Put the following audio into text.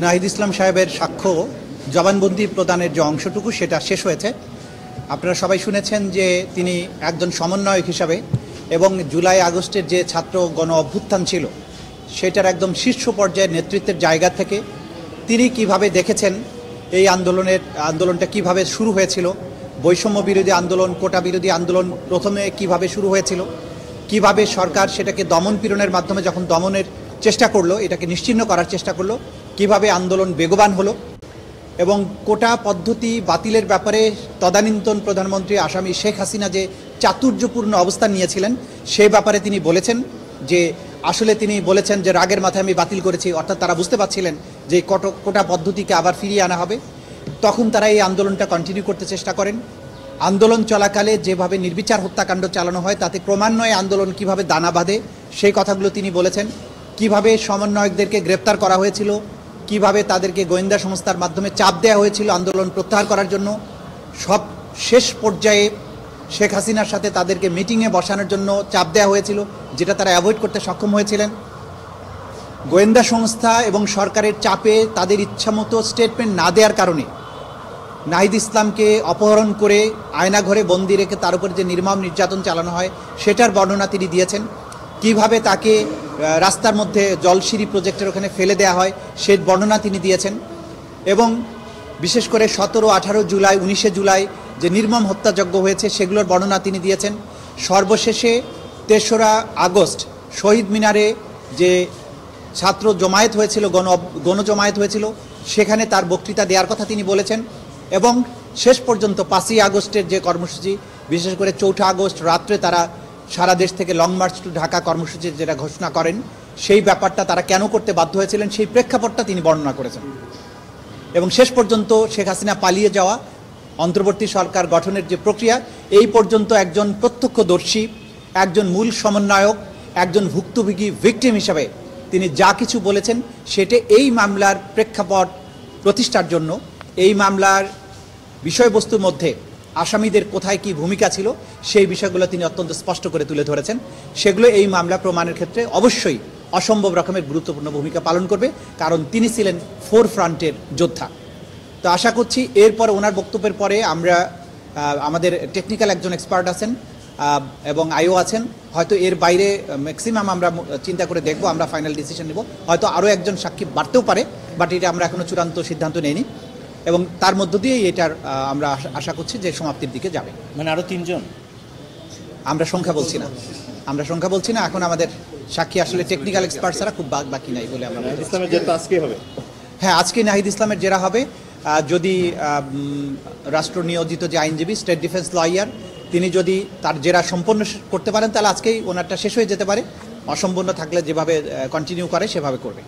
নাহিদ ইসলাম সাহেবের সাক্ষ্য জবানবন্দি প্রদানের যে অংশটুকু সেটা শেষ হয়েছে। আপনারা সবাই শুনেছেন যে তিনি একজন সমন্বয়ক হিসাবে এবং জুলাই আগস্টের যে ছাত্র গণ অভ্যুত্থান ছিল সেটার একদম শীর্ষ পর্যায়ের নেতৃত্বের জায়গা থেকে তিনি কিভাবে দেখেছেন এই আন্দোলনটা কিভাবে শুরু হয়েছিল, বৈষম্য বিরোধী আন্দোলন, কোটা বিরোধী আন্দোলন প্রথমে কিভাবে শুরু হয়েছিল, কিভাবে সরকার সেটাকে দমন পীড়নের মাধ্যমে যখন দমনের চেষ্টা করলো, এটাকে নিশ্চিহ্ন করার চেষ্টা করলো, কিভাবে আন্দোলন বেগবান হলো এবং কোটা পদ্ধতি বাতিলের ব্যাপারে তদানীন্তন প্রধানমন্ত্রী আসামি শেখ হাসিনা যে চাতুর্যপূর্ণ অবস্থান নিয়েছিলেন সেই ব্যাপারে তিনি বলেছেন যে আসলে তিনি বলেছেন যে রাগের মাথায় আমি বাতিল করেছি, অর্থাৎ তারা বুঝতে পারছিলেন যে কোটা পদ্ধতিকে আবার ফিরিয়ে আনা হবে। তখন তারা এই আন্দোলনটা কন্টিনিউ করতে চেষ্টা করেন। আন্দোলন চলাকালে যেভাবে নির্বিচার হত্যাকাণ্ড চালানো হয় তাতে ক্রমান্বয়ে আন্দোলন কিভাবে দানা বাঁধে সেই কথাগুলো তিনি বলেছেন। কিভাবে সমন্বয়কদেরকে গ্রেপ্তার করা হয়েছিল, কিভাবে তাদেরকে গোয়েন্দা সংস্থার মাধ্যমে চাপ দেওয়া হয়েছিল আন্দোলন প্রত্যাহার করার জন্য, সব শেষ পর্যায়ে শেখ হাসিনার সাথে তাদেরকে মিটিংয়ে বসানোর জন্য চাপ দেওয়া হয়েছিল, যেটা তারা অ্যাভয়েড করতে সক্ষম হয়েছিলেন। গোয়েন্দা সংস্থা এবং সরকারের চাপে তাদের ইচ্ছামতো স্টেটমেন্ট না দেওয়ার কারণে নাহিদ ইসলামকে অপহরণ করে আয়নাঘরে বন্দি রেখে তার উপর যে নির্মম নির্যাতন চালানো হয় সেটার বর্ণনা তিনি দিয়েছেন। কিভাবে তাকে রাস্তার মধ্যে জলসিঁড়ি প্রজেক্টের ওখানে ফেলে দেওয়া হয় সেই বর্ণনা তিনি দিয়েছেন। এবং বিশেষ করে 17, 18 জুলাই, 19 জুলাই যে নির্মম হত্যাযজ্ঞ হয়েছে সেগুলোর বর্ণনা তিনি দিয়েছেন। সর্বশেষে 3রা আগস্ট শহীদ মিনারে যে ছাত্র জমায়েত হয়েছিল, গণজমায়েত হয়েছিল, সেখানে তার বক্তৃতা দেওয়ার কথা তিনি বলেছেন। এবং শেষ পর্যন্ত 5ই আগস্টের যে কর্মসূচি, বিশেষ করে 4 আগস্ট রাত্রে তারা সারা দেশ থেকে লং মার্চ টু ঢাকা কর্মসূচির যেটা ঘোষণা করেন সেই ব্যাপারটা তারা কেন করতে বাধ্য হয়েছিলেন সেই প্রেক্ষাপটটা তিনি বর্ণনা করেছেন। এবং শেষ পর্যন্ত শেখ হাসিনা পালিয়ে যাওয়া, অন্তর্বর্তী সরকার গঠনের যে প্রক্রিয়া, এই পর্যন্ত একজন প্রত্যক্ষদর্শী, একজন মূল সমন্বয়ক, একজন ভুক্তভোগী ভিকটিম হিসাবে তিনি যা কিছু বলেছেন সেটা এই মামলার প্রেক্ষাপট প্রতিষ্ঠার জন্য, এই মামলার বিষয়বস্তুর মধ্যে আসামিদের কোথায় কি ভূমিকা ছিল সেই বিষয়গুলো তিনি অত্যন্ত স্পষ্ট করে তুলে ধরেছেন। সেগুলো এই মামলা প্রমাণের ক্ষেত্রে অবশ্যই অসম্ভব রকমের গুরুত্বপূর্ণ ভূমিকা পালন করবে, কারণ তিনি ছিলেন ফোরফ্রন্টের যোদ্ধা। তো আশা করছি এরপর ওনার বক্তব্যের পরে আমরা আমাদের টেকনিক্যাল একজন এক্সপার্ট আছেন এবং আইও আছেন, হয়তো এর বাইরে ম্যাক্সিমাম আমরা চিন্তা করে দেখব, আমরা ফাইনাল ডিসিশন নেব, হয়তো আরও একজন সাক্ষী বাড়তেও পারে, বাট এটা আমরা এখনও চূড়ান্ত সিদ্ধান্ত নেইনি। এবং তার মধ্য দিয়েই এটার আমরা আশা করছি যে সমাপ্তির দিকে যাবে। মানে আরও 3 জন আমরা সংখ্যা বলছি না, এখন আমাদের সাক্ষী আসলে টেকনিক্যাল এক্সপার্ট ছাড়া খুব বাকি নাই বলে আমরা। ইসলামের জেরা আজকেই হবে? হ্যাঁ, আজকে নাহিদ ইসলামের জেরা হবে। যদি রাষ্ট্র নিয়োজিত যে আইনজীবী, স্টেট ডিফেন্স লয়ার, তিনি যদি তার জেরা সম্পন্ন করতে পারেন তাহলে আজকেই ওনারটা শেষ হয়ে যেতে পারে। অসম্পূর্ণ থাকলে যেভাবে কন্টিনিউ করে সেভাবে করবে।